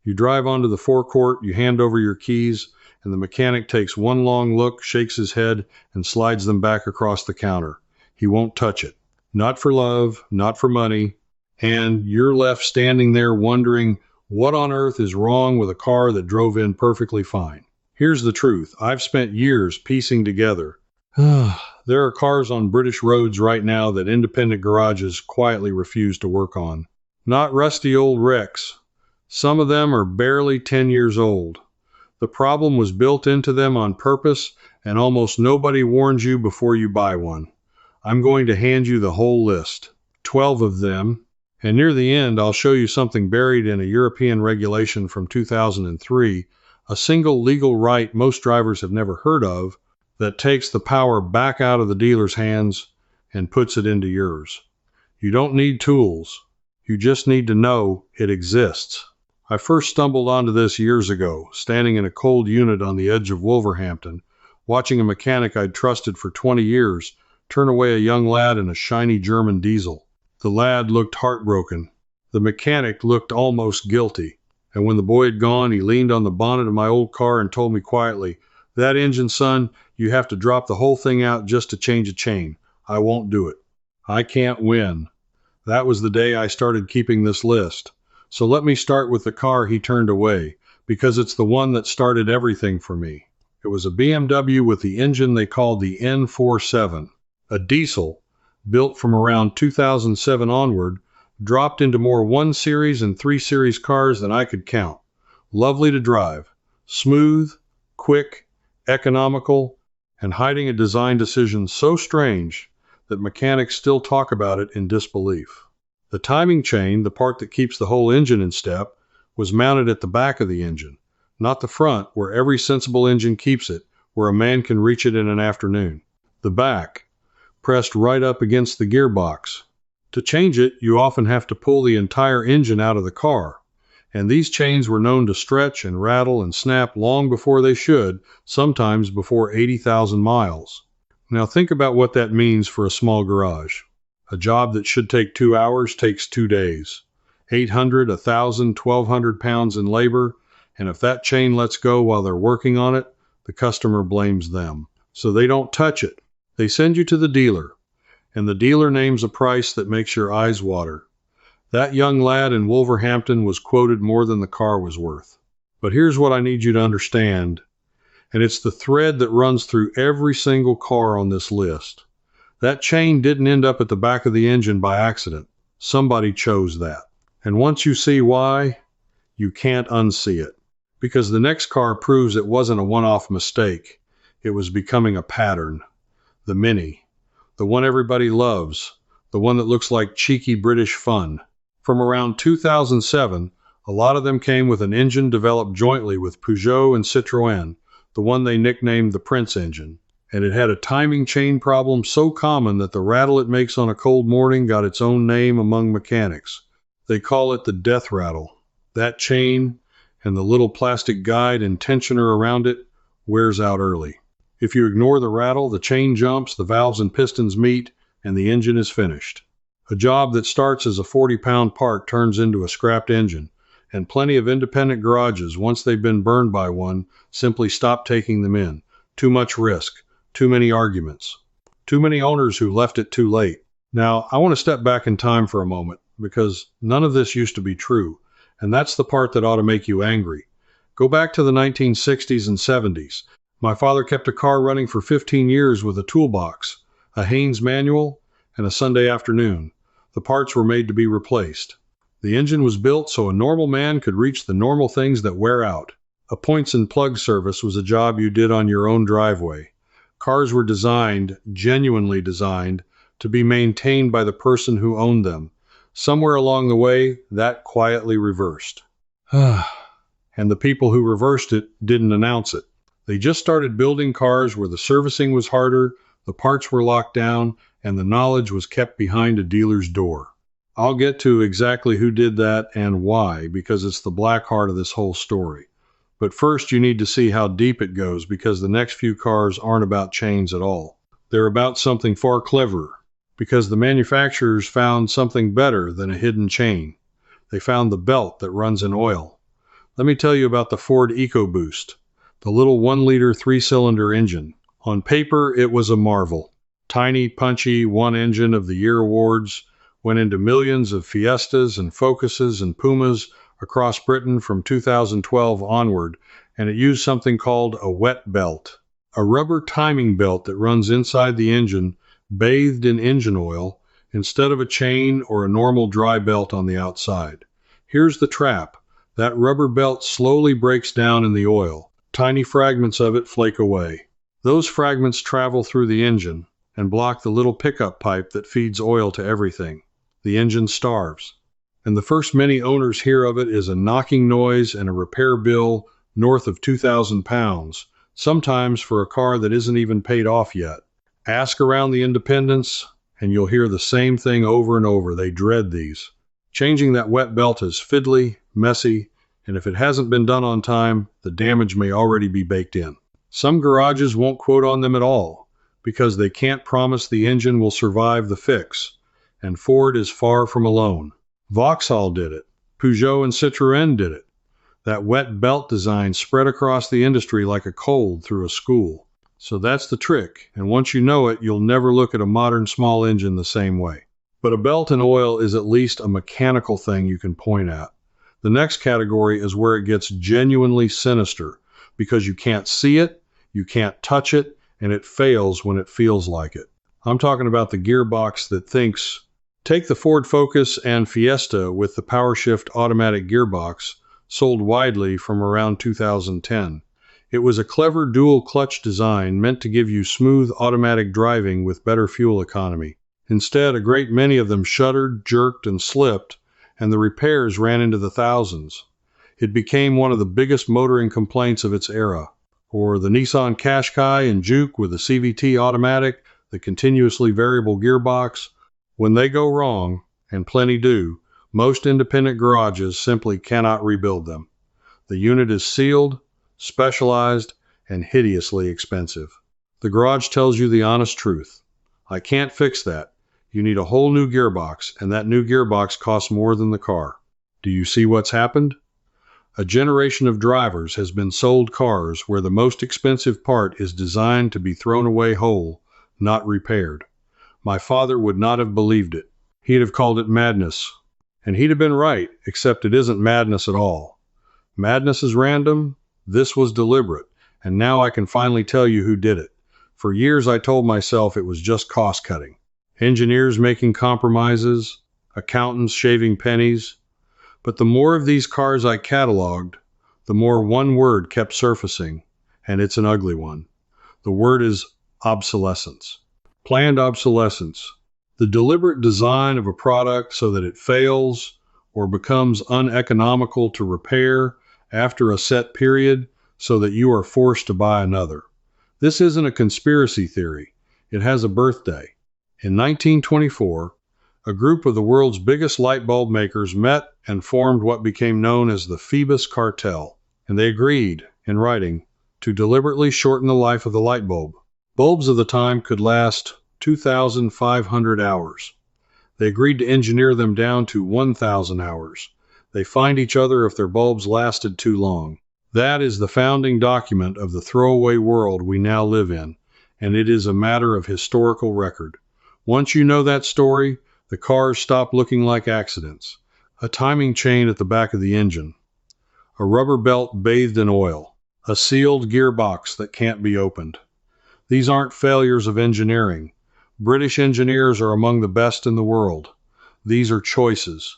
You drive onto the forecourt, you hand over your keys, and the mechanic takes one long look, shakes his head, and slides them back across the counter. He won't touch it. Not for love, not for money. And you're left standing there wondering what on earth is wrong with a car that drove in perfectly fine. Here's the truth. I've spent years piecing together. There are cars on British roads right now that independent garages quietly refuse to work on. Not rusty old wrecks. Some of them are barely 10 years old. The problem was built into them on purpose, and almost nobody warns you before you buy one. I'm going to hand you the whole list. 12 of them. And near the end, I'll show you something buried in a European regulation from 2003, a single legal right most drivers have never heard of, that takes the power back out of the dealer's hands and puts it into yours. You don't need tools. You just need to know it exists. I first stumbled onto this years ago, standing in a cold unit on the edge of Wolverhampton, watching a mechanic I'd trusted for 20 years turn away a young lad in a shiny German diesel. The lad looked heartbroken. The mechanic looked almost guilty. And when the boy had gone, he leaned on the bonnet of my old car and told me quietly, "That engine, son, you have to drop the whole thing out just to change a chain. I won't do it. I can't win." That was the day I started keeping this list. So let me start with the car he turned away, because it's the one that started everything for me. It was a BMW with the engine they called the N47, a diesel, built from around 2007 onward, dropped into more 1 Series and 3 Series cars than I could count. Lovely to drive, smooth, quick, economical, and hiding a design decision so strange that mechanics still talk about it in disbelief. The timing chain, the part that keeps the whole engine in step, was mounted at the back of the engine, not the front where every sensible engine keeps it, where a man can reach it in an afternoon. The back, pressed right up against the gearbox. To change it, you often have to pull the entire engine out of the car, and these chains were known to stretch and rattle and snap long before they should, sometimes before 80,000 miles. Now think about what that means for a small garage. A job that should take 2 hours takes 2 days. 800, 1,000, 1,200 pounds in labor, and if that chain lets go while they're working on it, the customer blames them. So they don't touch it. They send you to the dealer, and the dealer names a price that makes your eyes water. That young lad in Wolverhampton was quoted more than the car was worth. But here's what I need you to understand, and it's the thread that runs through every single car on this list. That chain didn't end up at the back of the engine by accident. Somebody chose that. And once you see why, you can't unsee it. Because the next car proves it wasn't a one-off mistake. It was becoming a pattern. The Mini. The one everybody loves. The one that looks like cheeky British fun. From around 2007, a lot of them came with an engine developed jointly with Peugeot and Citroën, the one they nicknamed the Prince engine. And it had a timing chain problem so common that the rattle it makes on a cold morning got its own name among mechanics. They call it the death rattle. That chain, and the little plastic guide and tensioner around it, wears out early. If you ignore the rattle, the chain jumps, the valves and pistons meet, and the engine is finished. A job that starts as a 40-pound part turns into a scrapped engine, and plenty of independent garages, once they've been burned by one, simply stop taking them in. Too much risk. Too many arguments. Too many owners who left it too late. Now, I want to step back in time for a moment, because none of this used to be true, and that's the part that ought to make you angry. Go back to the 1960s and 70s. My father kept a car running for 15 years with a toolbox, a Haynes manual, and a Sunday afternoon. The parts were made to be replaced. The engine was built so a normal man could reach the normal things that wear out. A points and plug service was a job you did on your own driveway. Cars were designed, genuinely designed, to be maintained by the person who owned them. Somewhere along the way, that quietly reversed. And the people who reversed it didn't announce it. They just started building cars where the servicing was harder, the parts were locked down, and the knowledge was kept behind a dealer's door. I'll get to exactly who did that and why, because it's the black heart of this whole story. But first you need to see how deep it goes, because the next few cars aren't about chains at all. They're about something far cleverer, because the manufacturers found something better than a hidden chain. They found the belt that runs in oil. Let me tell you about the Ford EcoBoost, the little 1-liter 3-cylinder engine. On paper, it was a marvel. Tiny, punchy, one engine of the year awards went into millions of Fiestas and Focuses and Pumas across Britain from 2012 onward, and it used something called a wet belt, a rubber timing belt that runs inside the engine, bathed in engine oil, instead of a chain or a normal dry belt on the outside. Here's the trap. That rubber belt slowly breaks down in the oil. Tiny fragments of it flake away. Those fragments travel through the engine and block the little pickup pipe that feeds oil to everything. The engine starves. And the first many owners hear of it is a knocking noise and a repair bill north of £2,000, sometimes for a car that isn't even paid off yet. Ask around the independents, and you'll hear the same thing over and over. They dread these. Changing that wet belt is fiddly, messy, and if it hasn't been done on time, the damage may already be baked in. Some garages won't quote on them at all, because they can't promise the engine will survive the fix, and Ford is far from alone. Vauxhall did it. Peugeot and Citroën did it. That wet belt design spread across the industry like a cold through a school. So that's the trick, and once you know it, you'll never look at a modern small engine the same way. But a belt and oil is at least a mechanical thing you can point at. The next category is where it gets genuinely sinister, because you can't see it, you can't touch it, and it fails when it feels like it. I'm talking about the gearbox that thinks. Take the Ford Focus and Fiesta with the PowerShift automatic gearbox, sold widely from around 2010. It was a clever dual clutch design meant to give you smooth automatic driving with better fuel economy. Instead, a great many of them shuddered, jerked, and slipped, and the repairs ran into the thousands. It became one of the biggest motoring complaints of its era. Or the Nissan Qashqai and Juke with the CVT automatic, the continuously variable gearbox. When they go wrong, and plenty do, most independent garages simply cannot rebuild them. The unit is sealed, specialized, and hideously expensive. The garage tells you the honest truth. I can't fix that. You need a whole new gearbox, and that new gearbox costs more than the car. Do you see what's happened? A generation of drivers has been sold cars where the most expensive part is designed to be thrown away whole, not repaired. My father would not have believed it. He'd have called it madness. And he'd have been right, except it isn't madness at all. Madness is random. This was deliberate. And now I can finally tell you who did it. For years I told myself it was just cost cutting. Engineers making compromises, accountants shaving pennies. But the more of these cars I cataloged, the more one word kept surfacing, and it's an ugly one. The word is obsolescence. Planned obsolescence. The deliberate design of a product so that it fails or becomes uneconomical to repair after a set period so that you are forced to buy another. This isn't a conspiracy theory. It has a birthday. In 1924, a group of the world's biggest light bulb makers met and formed what became known as the Phoebus Cartel, and they agreed, in writing, to deliberately shorten the life of the light bulb. Bulbs of the time could last 2,500 hours. They agreed to engineer them down to 1,000 hours. They fined each other if their bulbs lasted too long. That is the founding document of the throwaway world we now live in, and it is a matter of historical record. Once you know that story, the cars stop looking like accidents. A timing chain at the back of the engine. A rubber belt bathed in oil. A sealed gearbox that can't be opened. These aren't failures of engineering. British engineers are among the best in the world. These are choices.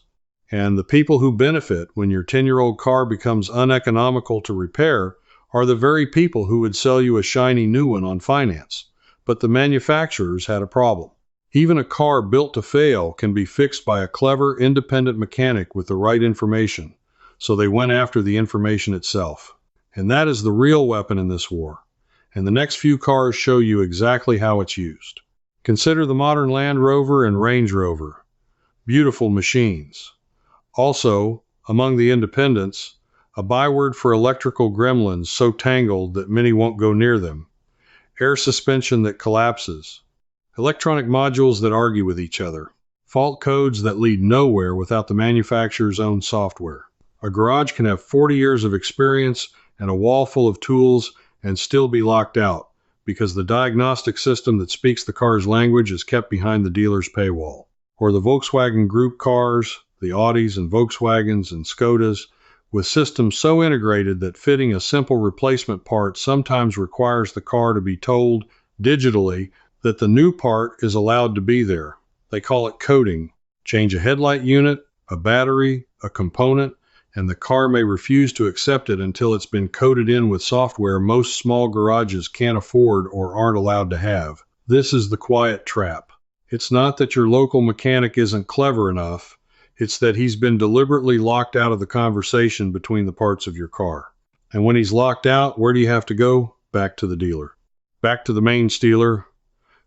And the people who benefit when your 10-year-old car becomes uneconomical to repair are the very people who would sell you a shiny new one on finance. But the manufacturers had a problem. Even a car built to fail can be fixed by a clever, independent mechanic with the right information. So they went after the information itself. And that is the real weapon in this war. And the next few cars show you exactly how it's used. Consider the modern Land Rover and Range Rover. Beautiful machines. Also, among the independents, a byword for electrical gremlins so tangled that many won't go near them. Air suspension that collapses. Electronic modules that argue with each other. Fault codes that lead nowhere without the manufacturer's own software. A garage can have 40 years of experience and a wall full of tools and still be locked out because the diagnostic system that speaks the car's language is kept behind the dealer's paywall. Or the Volkswagen Group cars, the Audis and Volkswagens and Skodas, with systems so integrated that fitting a simple replacement part sometimes requires the car to be told digitally that the new part is allowed to be there. They call it coding. Change a headlight unit, a battery, a component, and the car may refuse to accept it until it's been coded in with software most small garages can't afford or aren't allowed to have. This is the quiet trap. It's not that your local mechanic isn't clever enough. It's that he's been deliberately locked out of the conversation between the parts of your car. And when he's locked out, where do you have to go? Back to the dealer. Back to the main stealer,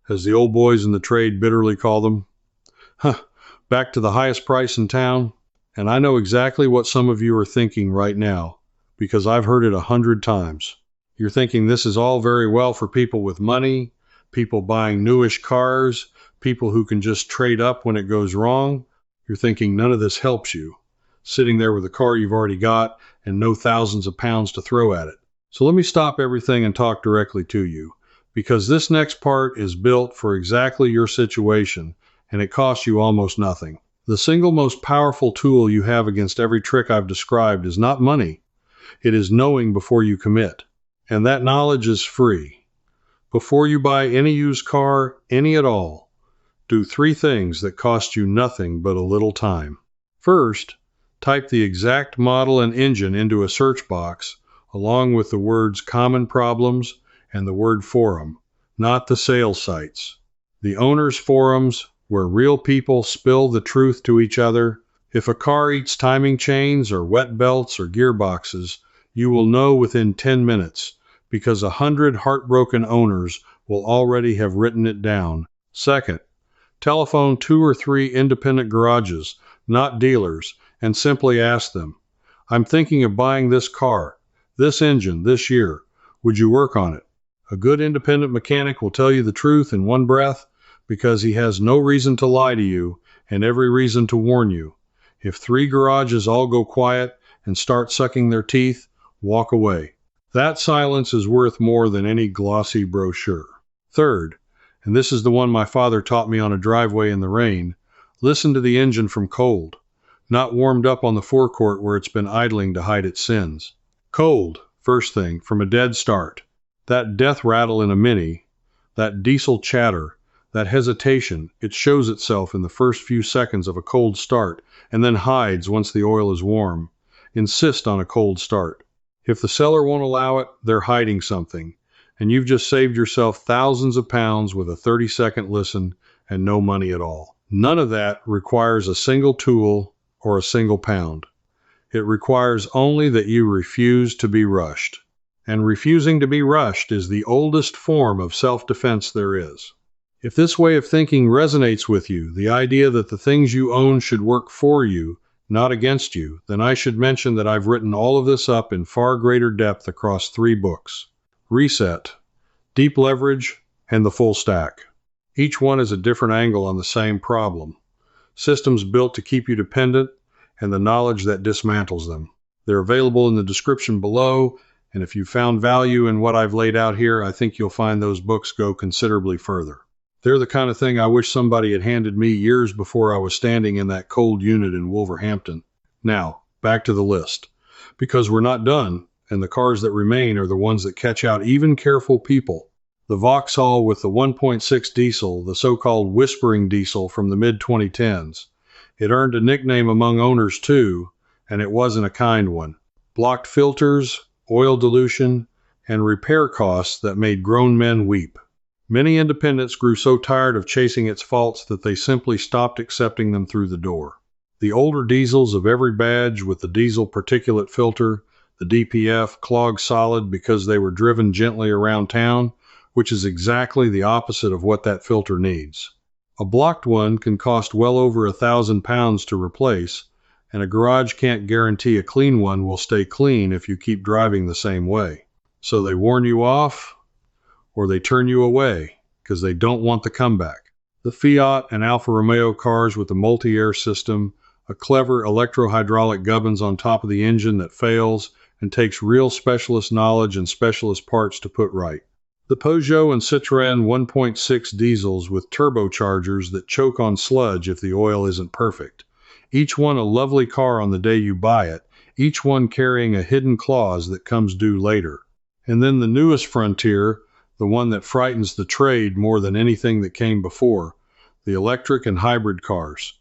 as the old boys in the trade bitterly call them. Back to the highest price in town. And I know exactly what some of you are thinking right now, because I've heard it 100 times. You're thinking this is all very well for people with money, people buying newish cars, people who can just trade up when it goes wrong. You're thinking none of this helps you, sitting there with a car you've already got and no thousands of pounds to throw at it. So let me stop everything and talk directly to you, because this next part is built for exactly your situation, and it costs you almost nothing. The single most powerful tool you have against every trick I've described is not money. It is knowing before you commit. And that knowledge is free. Before you buy any used car, any at all, do 3 things that cost you nothing but a little time. First, type the exact model and engine into a search box along with the words common problems and the word forum, not the sales sites. The owners' forums where real people spill the truth to each other. If a car eats timing chains or wet belts or gearboxes, you will know within 10 minutes because 100 heartbroken owners will already have written it down. Second, telephone 2 or 3 independent garages, not dealers, and simply ask them, I'm thinking of buying this car, this engine, this year. Would you work on it? A good independent mechanic will tell you the truth in one breath because he has no reason to lie to you and every reason to warn you. If 3 garages all go quiet and start sucking their teeth, walk away. That silence is worth more than any glossy brochure. Third, and this is the one my father taught me on a driveway in the rain, listen to the engine from cold, not warmed up on the forecourt where it's been idling to hide its sins. Cold, first thing, from a dead start. That death rattle in a Mini, that diesel chatter, that hesitation, it shows itself in the first few seconds of a cold start and then hides once the oil is warm. Insist on a cold start. If the seller won't allow it, they're hiding something, and you've just saved yourself thousands of pounds with a 30-second listen and no money at all. None of that requires a single tool or a single pound. It requires only that you refuse to be rushed. And refusing to be rushed is the oldest form of self-defense there is. If this way of thinking resonates with you, the idea that the things you own should work for you, not against you, then I should mention that I've written all of this up in far greater depth across 3 books. Reset, Deep Leverage, and The Full Stack. Each one is a different angle on the same problem. Systems built to keep you dependent and the knowledge that dismantles them. They're available in the description below, and if you found value in what I've laid out here, I think you'll find those books go considerably further. They're the kind of thing I wish somebody had handed me years before I was standing in that cold unit in Wolverhampton. Now, back to the list. Because we're not done, and the cars that remain are the ones that catch out even careful people. The Vauxhall with the 1.6 diesel, the so-called whispering diesel from the mid-2010s. It earned a nickname among owners too, and it wasn't a kind one. Blocked filters, oil dilution, and repair costs that made grown men weep. Many independents grew so tired of chasing its faults that they simply stopped accepting them through the door. The older diesels of every badge with the diesel particulate filter, the DPF, clogged solid because they were driven gently around town, which is exactly the opposite of what that filter needs. A blocked one can cost well over £1,000 to replace, and a garage can't guarantee a clean one will stay clean if you keep driving the same way. So they warn you off, or they turn you away because they don't want the comeback. The Fiat and Alfa Romeo cars with the multi-air system, a clever electro-hydraulic gubbins on top of the engine that fails and takes real specialist knowledge and specialist parts to put right. The Peugeot and Citroën 1.6 diesels with turbochargers that choke on sludge if the oil isn't perfect. Each one a lovely car on the day you buy it, each one carrying a hidden clause that comes due later. And then the newest frontier, the one that frightens the trade more than anything that came before, the electric and hybrid cars.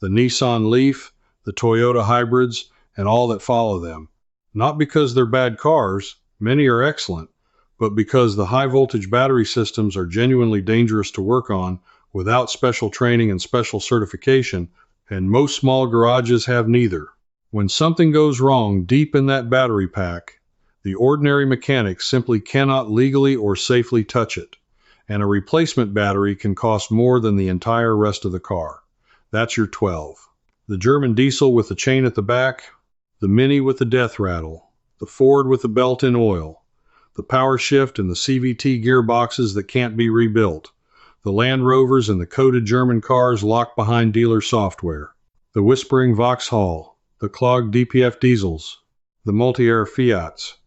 The Nissan Leaf, the Toyota hybrids, and all that follow them. Not because they're bad cars, many are excellent, but because the high-voltage battery systems are genuinely dangerous to work on without special training and special certification, and most small garages have neither. When something goes wrong deep in that battery pack, the ordinary mechanic simply cannot legally or safely touch it, and a replacement battery can cost more than the entire rest of the car. That's your 12. The German diesel with the chain at the back, the Mini with the death rattle, the Ford with the belt-in oil, the power shift and the CVT gearboxes that can't be rebuilt, the Land Rovers and the coded German cars locked behind dealer software, the whispering Vauxhall, the clogged DPF diesels, the multi-air Fiats,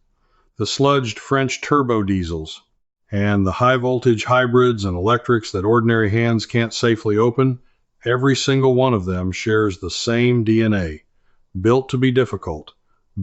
the sludged French turbo diesels, and the high-voltage hybrids and electrics that ordinary hands can't safely open. Every single one of them shares the same DNA, built to be difficult,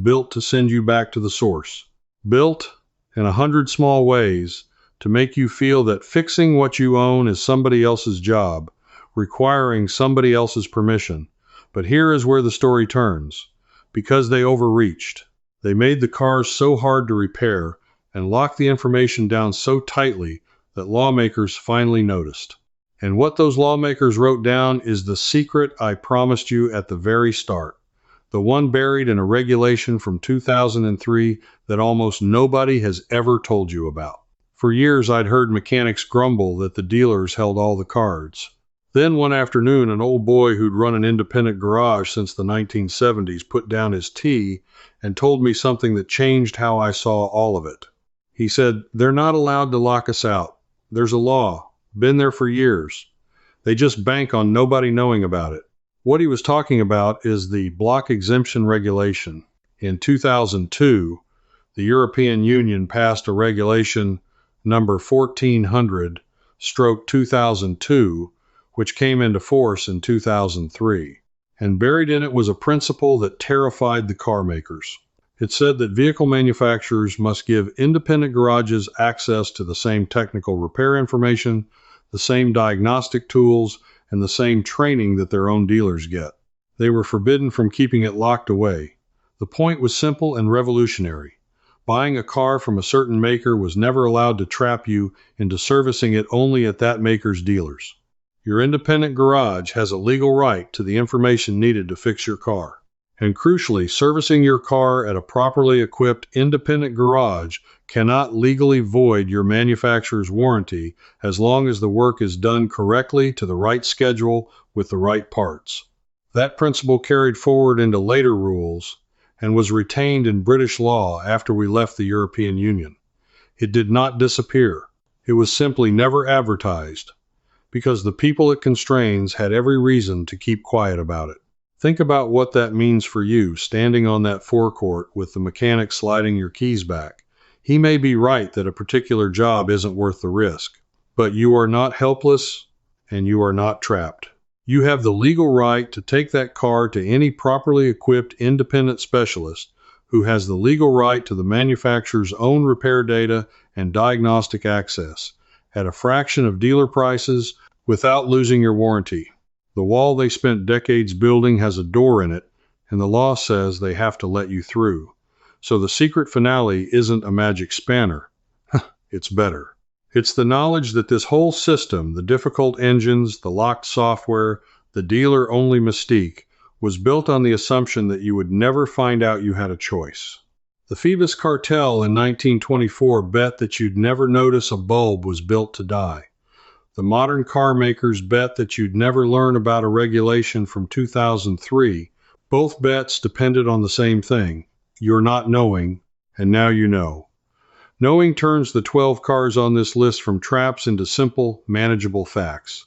built to send you back to the source, built in 100 small ways to make you feel that fixing what you own is somebody else's job, requiring somebody else's permission. But here is where the story turns. Because they overreached. They made the cars so hard to repair and locked the information down so tightly that lawmakers finally noticed. And what those lawmakers wrote down is the secret I promised you at the very start. The one buried in a regulation from 2003 that almost nobody has ever told you about. For years I'd heard mechanics grumble that the dealers held all the cards. Then one afternoon an old boy who'd run an independent garage since the 1970s put down his tea and told me something that changed how I saw all of it. He said, "They're not allowed to lock us out. There's a law. Been there for years. They just bank on nobody knowing about it." What he was talking about is the block exemption regulation. In 2002, the European Union passed a regulation number 1400/2002, which came into force in 2003. And buried in it was a principle that terrified the car makers. It said that vehicle manufacturers must give independent garages access to the same technical repair information, the same diagnostic tools, and the same training that their own dealers get. They were forbidden from keeping it locked away. The point was simple and revolutionary. Buying a car from a certain maker was never allowed to trap you into servicing it only at that maker's dealers. Your independent garage has a legal right to the information needed to fix your car. And crucially, servicing your car at a properly equipped independent garage cannot legally void your manufacturer's warranty as long as the work is done correctly to the right schedule with the right parts. That principle carried forward into later rules and was retained in British law after we left the European Union. It did not disappear. It was simply never advertised, because the people it constrains had every reason to keep quiet about it. Think about what that means for you, standing on that forecourt with the mechanic sliding your keys back. He may be right that a particular job isn't worth the risk, but you are not helpless and you are not trapped. You have the legal right to take that car to any properly equipped independent specialist who has the legal right to the manufacturer's own repair data and diagnostic access at a fraction of dealer prices without losing your warranty. The wall they spent decades building has a door in it, and the law says they have to let you through. So the secret finale isn't a magic spanner. It's better. It's the knowledge that this whole system, the difficult engines, the locked software, the dealer-only mystique, was built on the assumption that you would never find out you had a choice. The Phoebus cartel in 1924 bet that you'd never notice a bulb was built to die. The modern car makers bet that you'd never learn about a regulation from 2003. Both bets depended on the same thing. You're not knowing, and now you know. Knowing turns the 12 cars on this list from traps into simple, manageable facts.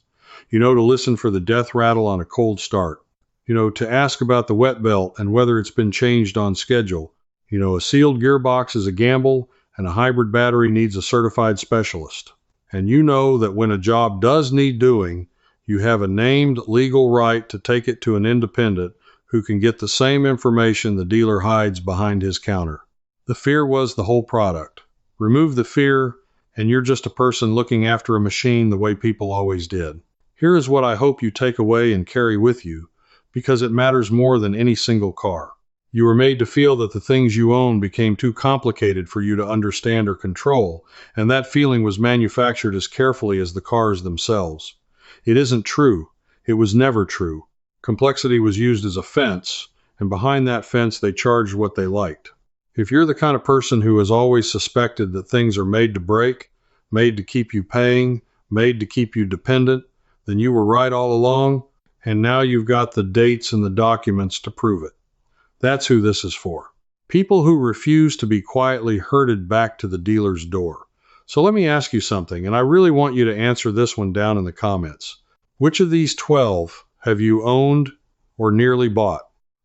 You know to listen for the death rattle on a cold start. to ask about the wet belt and whether it's been changed on schedule. A sealed gearbox is a gamble, and a hybrid battery needs a certified specialist. And you know that when a job does need doing, you have a named legal right to take it to an independent who can get the same information the dealer hides behind his counter. The fear was the whole product. Remove the fear, and you're just a person looking after a machine the way people always did. Here is what I hope you take away and carry with you, because it matters more than any single car. You were made to feel that the things you own became too complicated for you to understand or control, and that feeling was manufactured as carefully as the cars themselves. It isn't true. It was never true. Complexity was used as a fence, and behind that fence they charged what they liked. If you're the kind of person who has always suspected that things are made to break, made to keep you paying, made to keep you dependent, then you were right all along, and now you've got the dates and the documents to prove it. That's who this is for. People who refuse to be quietly herded back to the dealer's door. So let me ask you something, and I really want you to answer this one down in the comments. Which of these 12 have you owned or nearly bought?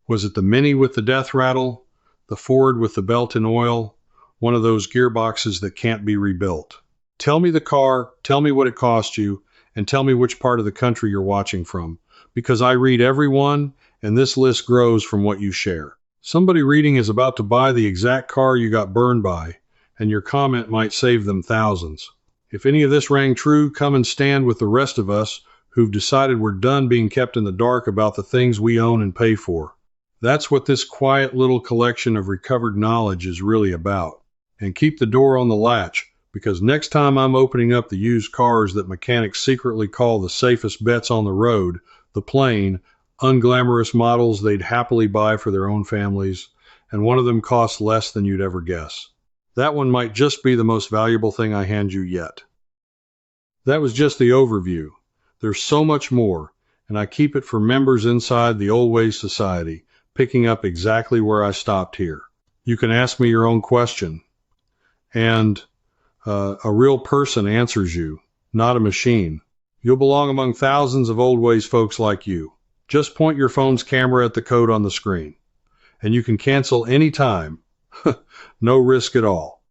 Was it the Mini with the death rattle, the Ford with the belt and oil, one of those gearboxes that can't be rebuilt? Tell me the car, tell me what it cost you, and tell me which part of the country you're watching from, because I read every one, and this list grows from what you share. Somebody reading is about to buy the exact car you got burned by, and your comment might save them thousands. If any of this rang true, come and stand with the rest of us who've decided we're done being kept in the dark about the things we own and pay for. That's what this quiet little collection of recovered knowledge is really about. And keep the door on the latch, because next time I'm opening up the used cars that mechanics secretly call the safest bets on the road, the plain, unglamorous models they'd happily buy for their own families, and one of them costs less than you'd ever guess. That one might just be the most valuable thing I hand you yet. That was just the overview. There's so much more, and I keep it for members inside the Old Ways Society, picking up exactly where I stopped here. You can ask me your own question, and a real person answers you, not a machine. You'll belong among thousands of Old Ways folks like you. Just point your phone's camera at the code on the screen, and you can cancel any time. No risk at all.